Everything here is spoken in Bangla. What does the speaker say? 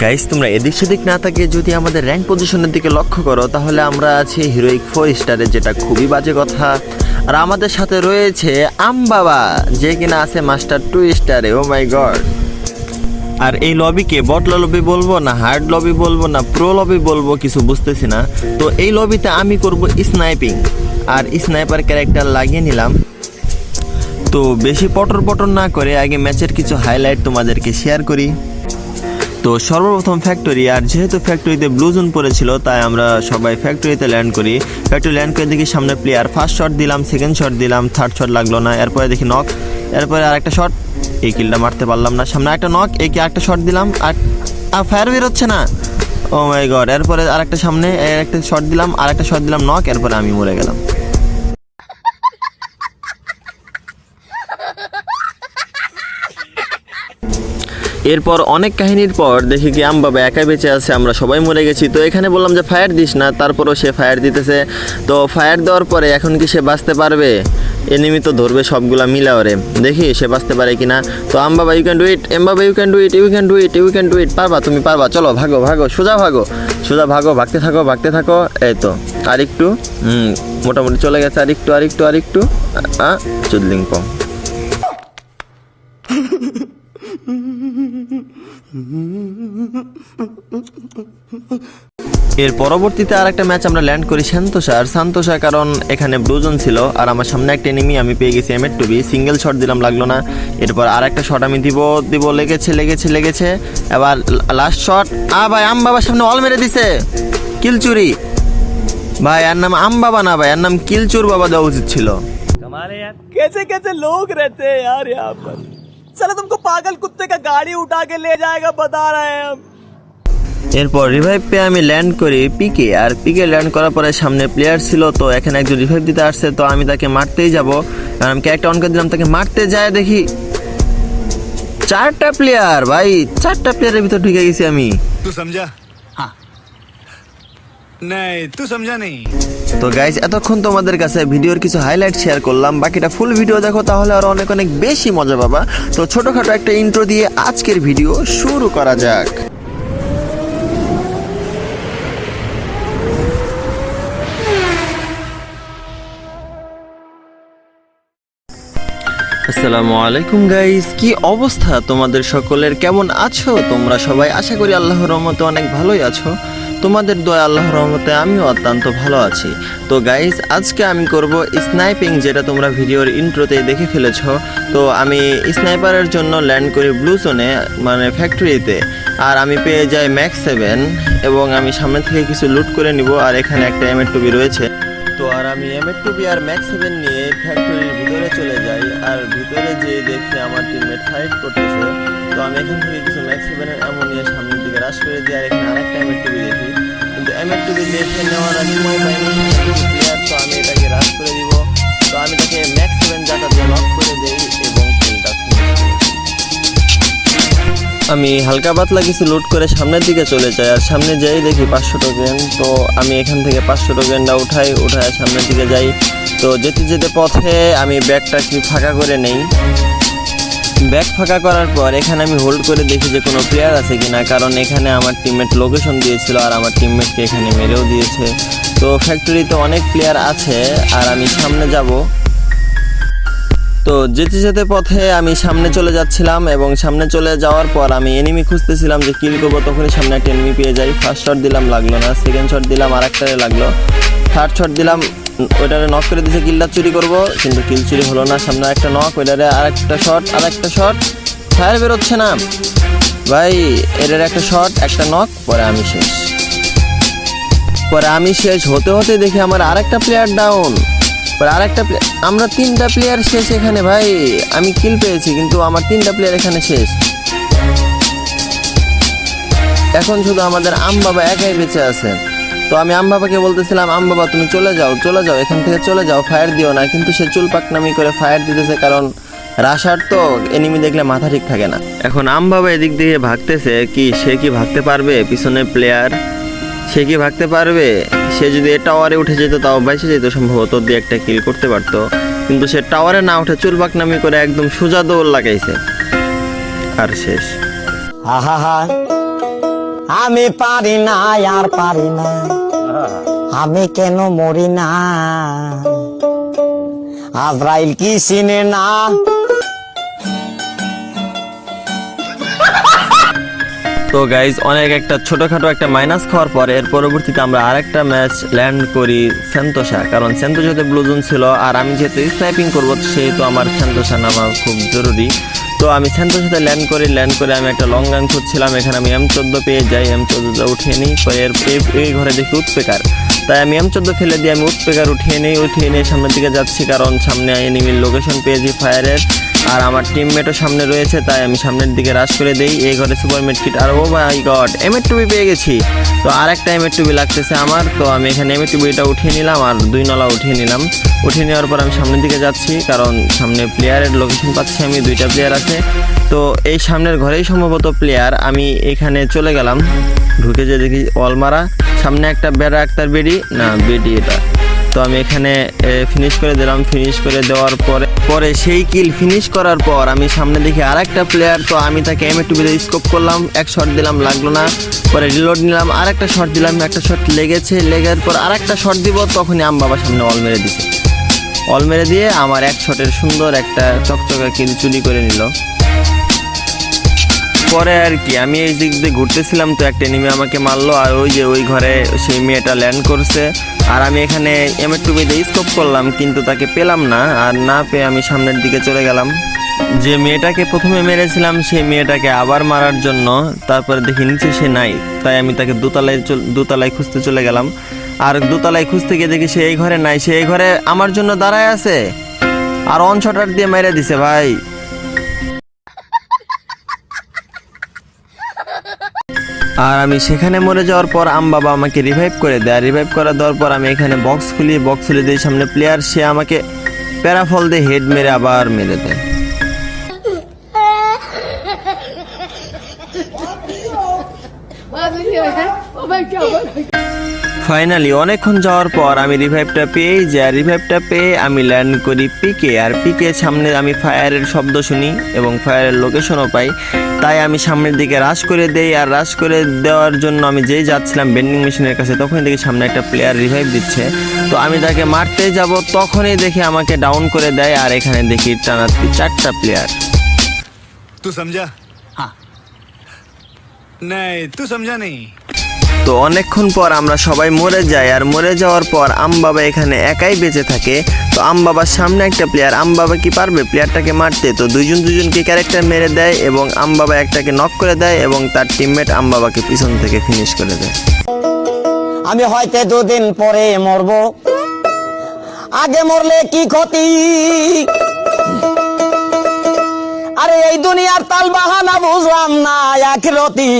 গাইস তোমরা এদিক সেদিক না তাকিয়ে যদি আমাদের র্যাঙ্ক পজিশনের দিকে লক্ষ্য করো তাহলে আমরা আছি হিরোইক 4 স্টারে, যেটা খুবই বাজে কথা। আর আমাদের সাথে রয়েছে আমবাবা, যে কিনা আছে মাস্টার 2 স্টারে। ও মাই গড। আর এই লবিকে বটলা লবি বলবো না হার্ড লবি বলবো না প্রো লবি বলবো কিছু বুঝতেছি না। তো এই লবিতে আমি করব স্নাইপিং, আর স্নাইপার ক্যারেক্টার লাগিয়ে নিলাম। তো বেশি পটর পটর না করে আগে ম্যাচের কিছু হাইলাইট তোমাদেরকে শেয়ার করি। তো সর্বপ্রথম ফ্যাক্টরি, আর যেহেতু ফ্যাক্টরিতে ব্লু জোন পড়েছিল তাই আমরা সবাই ফ্যাক্টরিতে ল্যান্ড করি। ফ্যাক্টরি ল্যান্ড করে দেখি সামনে প্লেয়ার, ফার্স্ট শট দিলাম, সেকেন্ড শট দিলাম, থার্ড শট লাগলো না, এরপরে দেখি নক, এরপরে আর একটা শট, এই কিলটা মারতে পারলাম না, সামনে একটা নক, এই কি একটা শট দিলাম আর ফায়ার বের হচ্ছে না। ও মাই গড। এরপরে আরেকটা সামনে একটা শট দিলাম, আর একটা শট দিলাম নক, এরপরে আমি মরে গেলাম। এরপর অনেক কাহিনীর পর দেখি কি আমবাবা একাই বেঁচে আছে, আমরা সবাই মরে গেছি। তো এখানে বললাম যে ফায়ার দিস না, তারপরও সে ফায়ার দিতেছে। তো ফায়ার দেওয়ার পরে এখন কি সে বাঁচতে পারবে? এনিমি তো ধরবে সবগুলা মিলা ওরে, দেখি সে বাঁচতে পারে কিনা। তো আমবাবা ইউ ক্যান ডু ইট, এমবাবা you can do it, you can do it, you can do it, পারবা তুমি পারবা, চলো ভাগো ভাগো, সোজা ভাগো সোজা ভাগো, ভাগতে থাকো ভাগতে থাকো। এই তো আরেকটু, মোটামুটি চলে গেছে, আরেকটু আরেকটু আরেকটু, চুদলিং পং। এর পরবর্তীতে আর একটা ম্যাচ আমরা ল্যান্ড করি সান্তোসা, কারণ এখানে ব্লুজন ছিল আর আমার সামনে একটা এনিমি, আমি পেয়ে গেছি M8 সিঙ্গেল শট দিলাম, লাগলো না। এরপর আর একটা শট আমি দিব, লেগেছে। এবার লাস্ট শট, ভাই আমবাবার সামনে অল মেরে দিছে, কিলচুরি। ভাই আর নাম আমবাবা না ভাই, আর নাম কিলচুর বাবা দেওয়া উচিত ছিল। कैसे कैसे लोग रहते हैं यार यहाँ पर। साला तुमको पागल कुत्ते का गाड़ी उठा के ले जाएगा बता रहे हैं हम। এরপর রিভাইভ পেয়ে আমি ল্যান্ড করি পিকে, আর পিকে ল্যান্ড করার পরে সামনে প্লেয়ার ছিল, তো এখানে একজন রিভাইভ দিতে আসছে, তো আমি তাকে মারতেই যাব, কারণ আমি ক্যারেক্টার অন করে দিলাম, তাকে মারতে যায় দেখি 4টা প্লেয়ার, ভাই 4টা প্লেয়ারের ভিতর ঢুকে গেছি আমি। तू समझा? हाँ नहीं तू समझा नहीं। তো গাইস এতক্ষণ তোমাদের কাছে ভিডিওর কিছু হাইলাইট শেয়ার করলাম, বাকিটা ফুল ভিডিও দেখো তাহলে আরো অনেক অনেক বেশি মজা পাবা। তো ছোটখাটো একটা ইন্ট্রো দিয়ে আজকের ভিডিও শুরু করা যাক। আসসালামু আলাইকুম গাইস, কি অবস্থা তোমাদের সকলের? কেমন আছো তোমরা সবাই? আশা করি আল্লাহর রহমতে অনেক ভালোই আছো। তোমাদের দয়া আল্লাহর রহমতে আমিও অত্যন্ত ভালো আছি। তো গাইস আজকে আমি করব স্নাইপিং, যেটা তোমরা ভিডিওর ইন্ট্রোতে দেখে ফেলেছো। তো আমি স্নাইপারের জন্য ল্যান্ড করি ব্লু জোনে, মানে ফ্যাক্টরিতে, আর আমি পেয়ে যাই ম্যাক্স 7, এবং আমি সামনে থেকে কিছু লুট করে নিব। আর এখানে একটা M8 রয়েছে, তো আর আমি M8 আর ম্যাক্স 7 নিয়ে ফ্যাক্টরির ভিতরে চলে যাই। আর ভিতরে যেয়ে দেখি আমার টিমমেট ফাইট করতেছে, তো আমি এখান থেকে কিছু ম্যাক্স 7 এমন নিয়ে সামনের দিকে রাশ করে দিই। আর এখানে আরেকটা M8 দেখি, কিন্তু M8 দেখে নেওয়ার আর সময় পাইনি প্লেয়ার, তো আমি এটাকে রাশ করে দিব। তো আমি তাকে ম্যাক্স 7 জায়গা দিয়ে লক করে দিই এবং কিলটা ফিনিশ করি। আমি হালকা পাতলা কিছু লুট করে সামনের দিকে চলে যাই, আর সামনে যাই দেখি 500 টোকেন। তো আমি এখান থেকে 500 টোকেনটা উঠাই সামনের দিকে যাই। তো যেতে যেতে পথে আমি ব্যাগটা কি ফাঁকা করে নেই। ব্যাগ ফাঁকা করার পর এখানে আমি হোল্ড করে দেখি যে কোনো প্লেয়ার আছে কিনা, কারণ এখানে আমার টিমমেট লোকেশন দিয়েছিল আর আমার টিমমেটকে এখানে মেরেও দিয়েছে। তো ফ্যাক্টরিতে অনেক প্লেয়ার আছে আর আমি সামনে যাব। তো যেতে যেতে পথে আমি সামনে চলে যাচ্ছিলাম, এবং সামনে চলে যাওয়ার পর আমি এনিমি খুঁজতেছিলাম যে কিল করবো, তখনই সামনে একটা এনিমি পেয়ে যাই। ফার্স্ট শট দিলাম, লাগলো না, সেকেন্ড শট দিলাম, আর একটারে লাগলো, থার্ড শট দিলাম, ওইটারে নক করে দিয়েছে, কিলটা চুরি করবো, কিন্তু কিল চুরি হলো না। সামনে একটা নক, ওইটারে আরেকটা শট, ফায়ার বেরোচ্ছে না ভাই, এটার একটা শট, একটা নক, পরে আমি শেষ হতে হতে দেখি আমার আরেকটা প্লেয়ার ডাউন, আমরা 3টা প্লেয়ার শেষ এখানে। ভাই আমি কিল পেয়েছি কিন্তু আমার 3টা প্লেয়ার এখানে শেষ। এখন শুধু আমাদের আমবাবা একাই বেঁচে আছে। তো আমি আমবাবাকে বলতেছিলাম, আমবাবা তুমি চলে যাও এখান থেকে চলে যাও, ফায়ার দিও না, কিন্তু সে চুলপাকনামি করে ফায়ার দিতেছে, কারণ রাশার তো এনিমি দেখলে মাথা ঠিক থাকে না। এখন আমবাবা এদিক দিয়ে ভাগতেছে, সে কি ভাগতে পারবে? পিছনের প্লেয়ার সে কি ভাগতে পারবে? সে যদি টাওয়ারে উঠে যেত তাও বেঁচে যেত সম্ভবত, দিয়ে একটা কিল করতে পারতো, কিন্তু সে টাওয়ারে না উঠে চুলপাকনামি করে একদম সোজা দৌড় লাগাইছে, আর শেষ। আমি পারি না আর পারি না, আমি কেন মরি না, আজরাইল কি চিনে না। তো গাইজ অনেক একটা ছোটখাটো একটা মাইনাস খাওয়ার পর এর পরবর্তীতে আমরা আরেকটা ম্যাচ ল্যান্ড করি সেন্তোসা, কারণ সেন্তোসাতে ব্লু জোন ছিল আর আমি যেহেতু স্নাইপিং করবো সেহেতু আমার সেন্তোসা নামা খুব জরুরি। তো আমি সেন্তোসাতে ল্যান্ড করে আমি একটা লং গান খুঁজছিলাম, এখানে আমি M14 পেয়ে যাই, M14 উঠিয়ে নিই, পরে এই ঘরে দেখি উৎপেকার, তাই আমি M14 ফেলে দিয়ে আমি উৎপেকার উঠিয়ে নিয়ে সামনের দিকে যাচ্ছি, কারণ সামনে এনিমির লোকেশন পেয়েছি ফায়ারের আর আমার টিমমেটও সামনে রয়েছে, তাই আমি সামনের দিকে রাশ করে দেই। এই ঘরে সুপার মেডকিট আর ও মাই গড M2 পেয়ে গেছি। তো আর একটা M2 লাগতেছে আমার, তো আমি এখানে M2টা উঠিয়ে নিলাম আর 2 নলা উঠিয়ে নিলাম। উঠিয়ে নেওয়ার পর আমি সামনের দিকে যাচ্ছি, কারণ সামনে প্লেয়ারের লোকেশন পাচ্ছি আমি, 2টা প্লেয়ার আছে। তো এই সামনের ঘরেই সম্ভবত প্লেয়ার, আমি এখানে চলে গেলাম, ঢুকে যে দেখি অল মারা, সামনে একটা বেড়া একটা বেডি এটা। তো আমি এখানে ফিনিশ করে দিলাম, ফিনিশ করে দেওয়ার পরে সেই কিল ফিনিশ করার পর আমি সামনে দেখি আর একটা প্লেয়ার, তো আমি তাকে M2 দিয়ে স্কোপ করলাম, এক শট দিলাম, লাগলো না, পরে রিলোড নিলাম, আর একটা শট দিলাম, একটা শট লেগেছে, লেগার পর আর একটা শট দিব, তখনই বাবা সামনে অল মেরে দিছে, অল মেরে দিয়ে আমার এক শটের সুন্দর একটা চকচকা কিল চুরি করে নিল। পরে আর কি আমি এই দিক দিয়ে ঘুরতেছিলাম, তো একটা এনিমি আমাকে মারলো আর ওই ঘরে সেই মেয়েটা ল্যান্ড করছে, আর আমি এখানে M2 দিয়ে স্কোপ করলাম কিন্তু তাকে পেলাম না, আর না পেয়ে আমি সামনের দিকে চলে গেলাম। যে মেয়েটাকে প্রথমে মেরেছিলাম সেই মেয়েটাকে আবার মারার জন্য, তারপরে দেখি নিচে সে নাই, তাই আমি তাকে দোতলায় খুঁজতে চলে গেলাম, আর দোতলায় খুঁজতে গিয়ে দেখি সে এই ঘরে নাই, সে এই ঘরে আমার জন্য দাঁড়ায় আছে আর অন শটার দিয়ে মেরে দিছে ভাই। আর আমি সেখানে মরে যাওয়ার পর বাবা আমাকে রিভাইভ করে দেয়, রিভাইভ করে দেওয়ার পর আমি এখানে বক্স খুলে দিই, সামনে প্লেয়ার, সে আমাকে প্যারাফল দিয়ে হেড মেরে আবার মেরে দেয়। ফাইনালি অনেকক্ষণ যাওয়ার পর আমি রিভাইভটা পেয়ে আমি ল্যান্ড করি পিকে, আর পিকে সামনে আমি ফায়ারের শব্দ শুনি এবং ফায়ারের লোকেশনও পাই, তাই আমি সামনের দিকে রাশ করে দেই। আর রাশ করে দেওয়ার জন্য আমি যেই যাচ্ছিলাম বেন্ডিং মেশিনের কাছে, তখনই দেখি সামনে একটা প্লেয়ার রিভাইভ দিচ্ছে, তো আমি তাকে মারতে যাব, তখনই দেখি আমাকে ডাউন করে দেয়, আর এখানে দেখি টানাতি 4টা প্লেয়ার। तू समझा? हाँ नहीं तू समझा नहीं। তো অনেকক্ষণ পর আমরা সবাই মরে যাই, আর মরে যাওয়ার পর বাবা এখানে একাই বেঁচে থাকে। তো বাবার সামনে একটা প্লেয়ার, বাবা কি পারবে প্লেয়ারটাকে মারতে, তো দুজনকে ক্যারেক্টার মেরে দেয় এবং বাবা একটাকে নক করে দেয় এবং তার টিমমেট বাবাকে পিছন থেকে ফিনিশ করে দেয়। আমি হয়তো 2 দিন পরে মরবো, আগে মরলে কি ক্ষতি, আরে এই দুনিয়ার তাল বাহানা বুঝলাম না আখিরাতি।